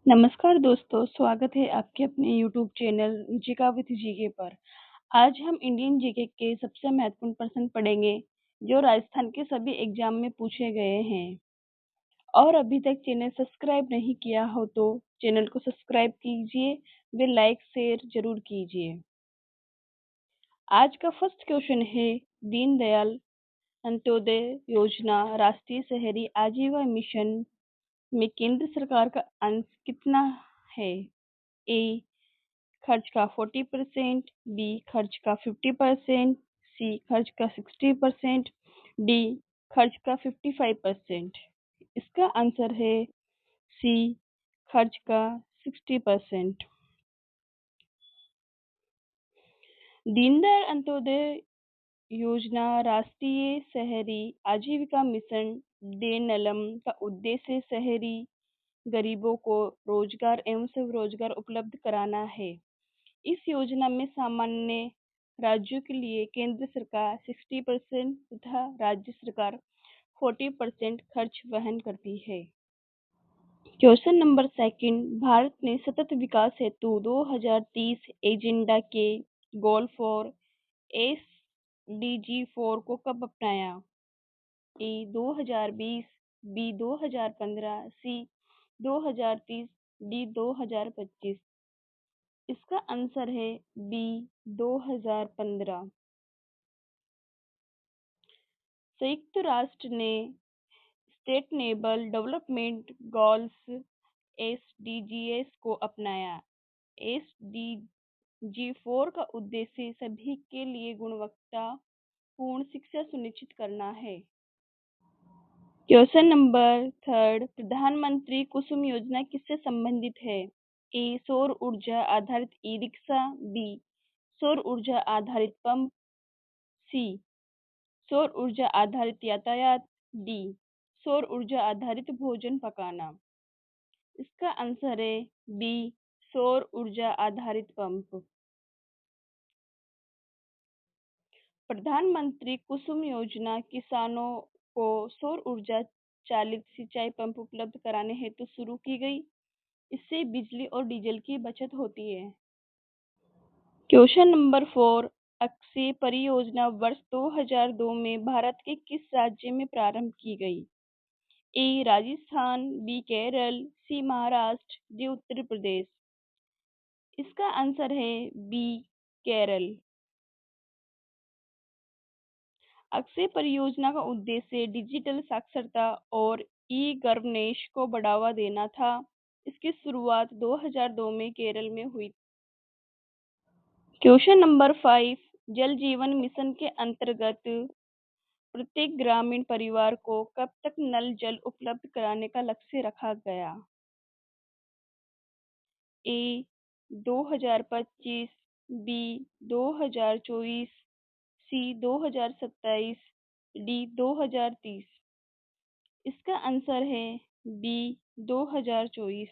नमस्कार दोस्तों, स्वागत है आपके अपने YouTube channel GK with GK पर। आज हम इंडियन जीके के सबसे महत्वपूर्ण प्रश्न पढ़ेंगे जो राजस्थान के सभी एग्जाम में पूछे गए हैं। और अभी तक चैनल सब्सक्राइब नहीं किया हो तो चैनल को सब्सक्राइब कीजिए व लाइक शेयर जरूर कीजिए। आज का फर्स्ट क्वेश्चन है, दीनदयाल अंत्योदय योजना राष्ट्रीय शहरी आजीविका मिशन में केंद्र सरकार का अंश कितना है? ए खर्च का 40%, बी खर्च का 50%, सी खर्च का 60%, डी खर्च का 55%। इसका आंसर है सी खर्च का 60%। दीनदयाल अंत्योदय योजना राष्ट्रीय शहरी आजीविका मिशन DNLM का उद्देश्य शहरी गरीबों को रोजगार एवं स्वरोजगार उपलब्ध कराना है। इस योजना में सामान्य राज्यों के लिए केंद्र सरकार 60% तथा राज्य सरकार 40% खर्च वहन करती है। क्वेश्चन नंबर सेकंड, भारत ने सतत विकास हेतु 2030 एजेंडा के गोल फॉर SDG 4 को कब अपनाया? ए 2020, बी 2015, सी 2030, डी 2025। इसका आंसर है बी 2015। संयुक्त राष्ट्र ने सस्टेनेबल डेवलपमेंट गोल्स SDGs को अपनाया। SDG 4 का उद्देश्य सभी के लिए गुणवत्तापूर्ण शिक्षा सुनिश्चित करना है। क्वेश्चन नंबर थर्ड, प्रधानमंत्री कुसुम योजना किससे संबंधित है? ए सौर ऊर्जा आधारित ई रिक्शा, बी सौर ऊर्जा आधारित पंप, सी सौर ऊर्जा आधारित यातायात, डी सौर ऊर्जा आधारित भोजन पकाना। इसका आंसर है बी सौर ऊर्जा आधारित पंप। प्रधानमंत्री कुसुम योजना किसानों को सौर ऊर्जा चालित सिंचाई पंप उपलब्ध कराने हेतु शुरू की गई। इससे बिजली और डीजल की बचत होती है। क्वेश्चन नंबर 4, अक्षय परियोजना वर्ष 2002 में भारत के किस राज्य में प्रारंभ की गई? ए राजस्थान, बी केरल, सी महाराष्ट्र, डी उत्तर प्रदेश। इसका आंसर है बी केरल। अक्षय परियोजना का उद्देश्य डिजिटल साक्षरता और ई गवर्नेंस को बढ़ावा देना था। इसकी शुरुआत 2002 में केरल में हुई। क्वेश्चन नंबर 5, जल जीवन मिशन के अंतर्गत प्रत्येक ग्रामीण परिवार को कब तक नल जल उपलब्ध कराने का लक्ष्य रखा गया? ए 2025, बी 2024, सी 2027, डी 2030। इसका आंसर है बी 2024।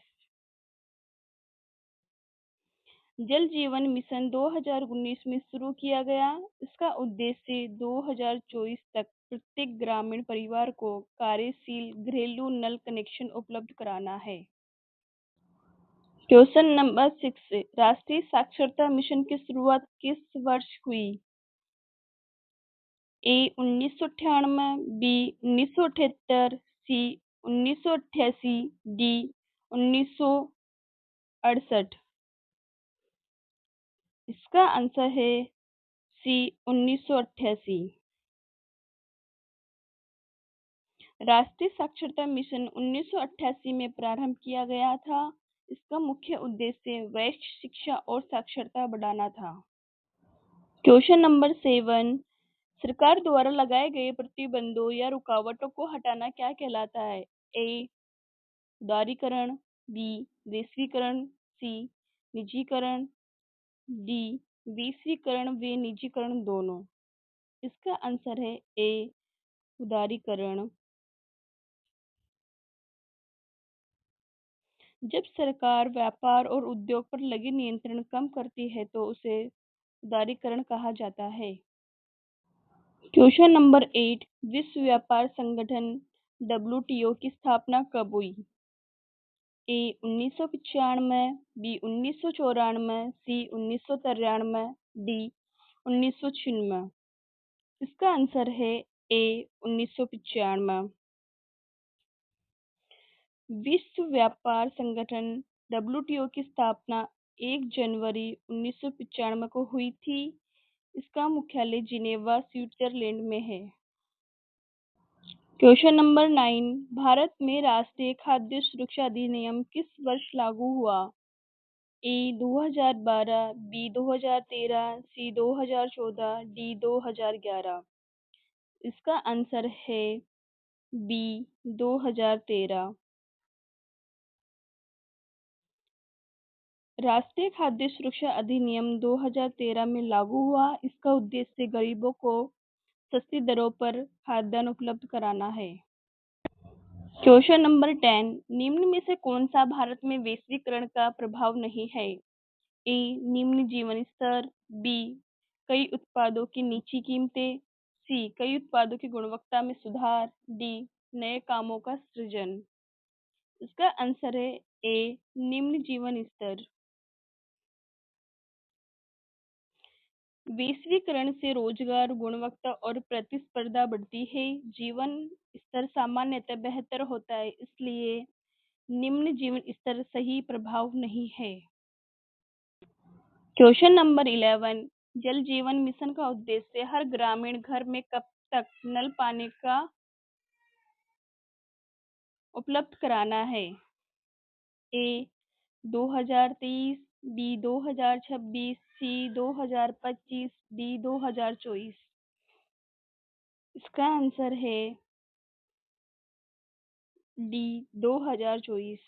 जल जीवन मिशन 2019 में शुरू किया गया। इसका उद्देश्य 2024 तक प्रत्येक ग्रामीण परिवार को कार्यशील घरेलू नल कनेक्शन उपलब्ध कराना है। क्वेश्चन नंबर 6, राष्ट्रीय साक्षरता मिशन की शुरुआत किस वर्ष हुई? ए 1998, बी 1978, सी 1988, डी 1968। इसका आंसर है सी 1988। राष्ट्रीय साक्षरता मिशन 1988 में प्रारंभ किया गया था। इसका मुख्य उद्देश्य वैश्विक शिक्षा और साक्षरता बढ़ाना था। क्वेश्चन नंबर 7, सरकार द्वारा लगाए गए प्रतिबंधों या रुकावटों को हटाना क्या कहलाता है? ए उदारीकरण, बी वैश्वीकरण, सी निजीकरण, डी वैश्वीकरण व निजीकरण दोनों। इसका आंसर है ए उदारीकरण। जब सरकार व्यापार और उद्योग पर लगे नियंत्रण कम करती है तो उसे उदारीकरण कहा जाता है। क्वेश्चन नंबर 8, विश्व व्यापार संगठन WTO की स्थापना कब हुई? ए 1995, बी 1994, सी 1993, डी 1996। इसका आंसर है ए 1995। विश्व व्यापार संगठन डब्ल्यूटीओ की स्थापना 1 जनवरी 1995 को हुई थी। इसका मुख्यालय जिनेवा, स्विट्जरलैंड में है। क्वेश्चन नंबर 9, भारत में राष्ट्रीय खाद्य सुरक्षा अधिनियम किस वर्ष लागू हुआ? ए 2012, बी 2013, सी 2014, डी 2011। इसका आंसर है बी 2013। राष्ट्रीय खाद्य सुरक्षा अधिनियम 2013 में लागू हुआ। इसका उद्देश्य गरीबों को सस्ती दरों पर खाद्यान्न उपलब्ध कराना है। क्वेश्चन नंबर 10, निम्न में से कौन सा भारत में वैश्वीकरण का प्रभाव नहीं है? ए निम्न जीवन स्तर, बी कई उत्पादों की नीची कीमतें, सी कई उत्पादों की गुणवत्ता में सुधार, डी नए कामों का सृजन। इसका आंसर है ए निम्न जीवन स्तर। वैश्वीकरण से रोजगार, गुणवत्ता और प्रतिस्पर्धा बढ़ती है। जीवन स्तर सामान्यतः बेहतर होता है, इसलिए निम्न जीवन स्तर सही प्रभाव नहीं है। क्वेश्चन नंबर 11, जल जीवन मिशन का उद्देश्य हर ग्रामीण घर में कब तक नल पानी का उपलब्ध कराना है? ए 2023, बी 2026, सी 2025, डी 2024। इसका आंसर है डी 2024।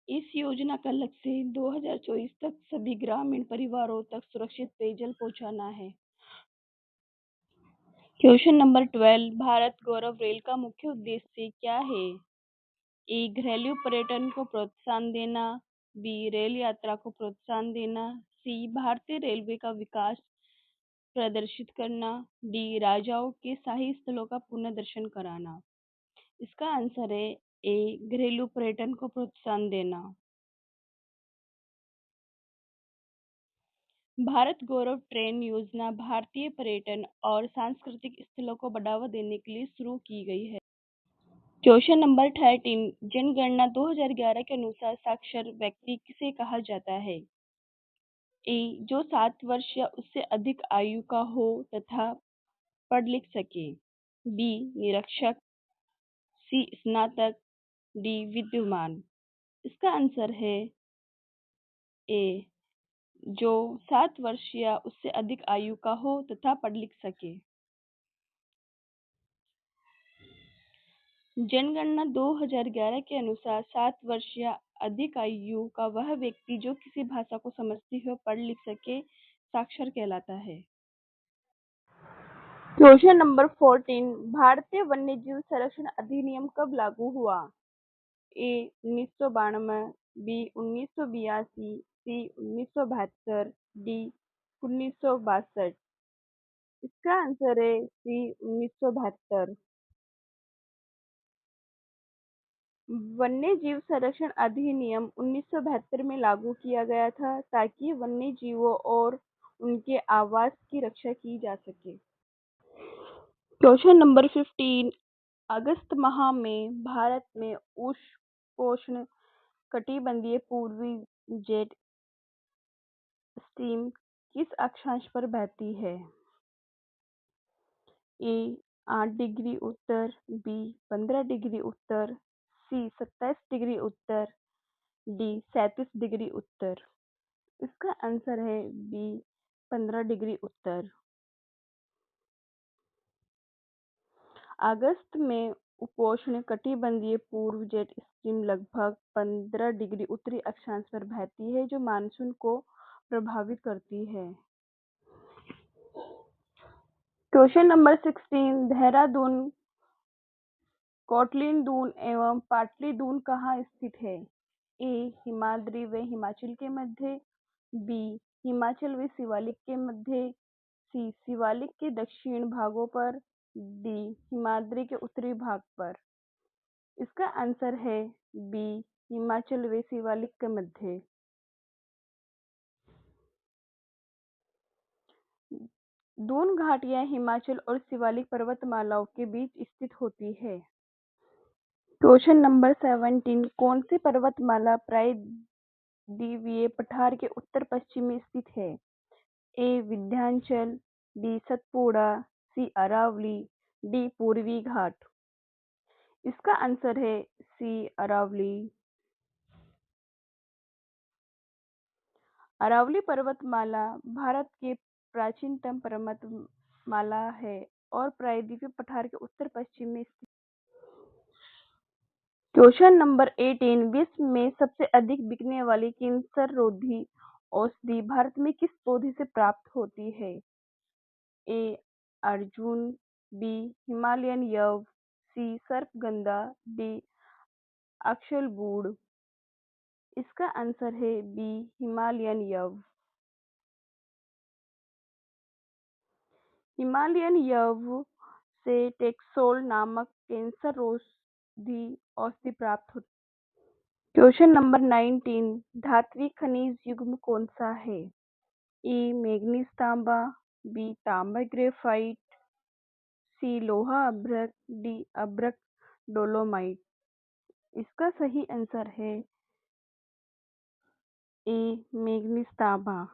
इस योजना का लक्ष्य 2024 तक सभी ग्रामीण परिवारों तक सुरक्षित पेयजल पहुंचाना है। क्वेश्चन नंबर 12, भारत गौरव रेल का मुख्य उद्देश्य क्या है? ए घरेलू पर्यटन को प्रोत्साहन देना, बी रेल यात्रा को प्रोत्साहन देना, सी भारतीय रेलवे का विकास प्रदर्शित करना, डी राजाओं के शाही स्थलों का पुनर्दर्शन कराना। इसका आंसर है ए घरेलू पर्यटन को प्रोत्साहन देना। भारत गौरव ट्रेन योजना भारतीय पर्यटन और सांस्कृतिक स्थलों को बढ़ावा देने के लिए शुरू की गई है। क्वेश्चन नंबर 13, जनगणना 2011 के अनुसार साक्षर व्यक्ति किसे कहा जाता है? ए जो 7 वर्ष या उससे अधिक आयु का हो तथा पढ़ लिख सके, बी निरक्षर, सी स्नातक, डी विद्वान। इसका आंसर है ए जो 7 वर्ष या उससे अधिक आयु का हो तथा पढ़ लिख सके। जनगणना 2011 के अनुसार 7 वर्ष या अधिक आयु का वह व्यक्ति जो किसी भाषा को समझती हो, पढ़ लिख सके, साक्षर कहलाता है। क्वेश्चन नंबर 14, भारतीय वन्यजीव संरक्षण अधिनियम कब लागू हुआ? ए 1992, बी 1982, सी 1972, डी 1962। इसका आंसर है सी 1972। वन्यजीव संरक्षण अधिनियम 1972 में लागू किया गया था ताकि वन्यजीवों और उनके आवास की रक्षा की जा सके। क्वेश्चन नंबर 15, अगस्त माह में भारत में उष्ण कटिबंधीय पूर्वी जेट स्ट्रीम किस अक्षांश पर बहती है? ए 8 डिग्री उत्तर, बी 15 डिग्री उत्तर, सी 27 डिग्री उत्तर, डी 37 डिग्री उत्तर। इसका आंसर है बी 15 डिग्री उत्तर। अगस्त में उपोष्ण कटिबंधीय पूर्व जेट स्ट्रीम लगभग 15 डिग्री उत्तरी अक्षांश पर बहती है जो मानसून को प्रभावित करती है। क्वेश्चन नंबर 16, देहरादून, कोटली दून एवं पाटली दून कहाँ स्थित है? ए हिमाद्री व हिमाचल के मध्य, बी हिमाचल व शिवालिक के मध्य, सी शिवालिक के दक्षिण भागों पर, डी हिमाद्री के उत्तरी भाग पर। इसका आंसर है बी, हिमाचल व शिवालिक के मध्य। दून घाटियां हिमाचल और शिवालिक पर्वतमालाओं के बीच स्थित होती है। क्वेश्चन नंबर 17, कौन सी पर्वतमाला प्रायद्वीपीय पठार के उत्तर पश्चिम में स्थित है? ए विंध्याचल, बी सतपुड़ा, सी अरावली, डी पूर्वी घाट। इसका आंसर है सी अरावली। अरावली पर्वतमाला भारत के प्राचीनतम पर्वतमाला है और प्रायद्वीपीय पठार के उत्तर पश्चिम में स्थित। क्वेश्चन नंबर 18, विश्व में सबसे अधिक बिकने वाली कैंसर रोधी औषधि भारत में किस पौधे से प्राप्त होती है? ए अर्जुन, बी हिमालयन यव, सी सर्पगंधा, डी अक्सलबूड। इसका आंसर है बी, हिमालयन यव। हिमालयन यव से टेक्सोल नामक कैंसर रोधी औषधि प्राप्त होती है। क्वेश्चन नंबर 19, धात्विक खनिज युग्म कौन सा है? ए मैग्नीज तांबा, बी तांबा ग्रेफाइट, सी लोहा अभ्रक, डी अभ्रक डोलोमाइट। इसका सही आंसर है ए मैग्नीज तांबा।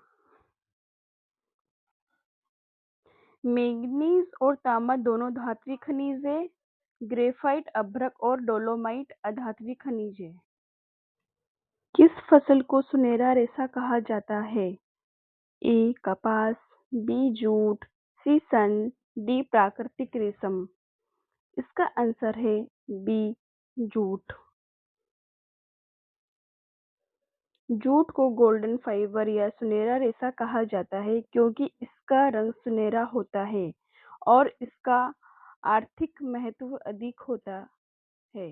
मैग्नीज और तांबा दोनों धात्विक खनिज है। ग्रेफाइट अभ्रक और डोलोमाइट अधात्विक खनिज है। किस फसल को सुनहरा रेशा कहा जाता है? ए कपास, बी जूट, सी सन, डी प्राकृतिक रेशम। इसका आंसर है बी जूट। जूट को गोल्डन फाइबर या सुनहरा रेशा कहा जाता है क्योंकि इसका रंग सुनहरा होता है और इसका आर्थिक महत्व अधिक होता है।